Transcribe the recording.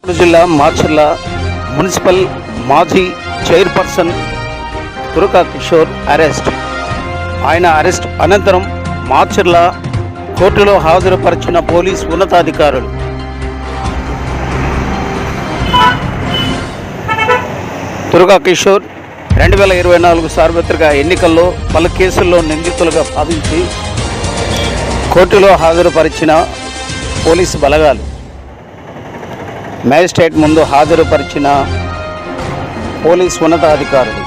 జిల్లా మాచర్ల మున్సిపల్ మాజీ chairperson తురక Kishore arrest. ఆయన అరెస్ట్ అనంతరం మాచర్ల కోర్టులో హాజరుపరిచిన పోలీసు ఉన్నతాధికారులు తురక కిషోర్ 2024 సార్వత్రిక ఎన్నికల్లో పలు కేసుల్లో నిందితులుగా భావించి కోర్టులో హాజరుపరిచిన పోలీసు బలగాలు మేజిస్ట్రేట్ ముందు హాజరుపరిచిన పోలీసు ఉన్నతాధికారులు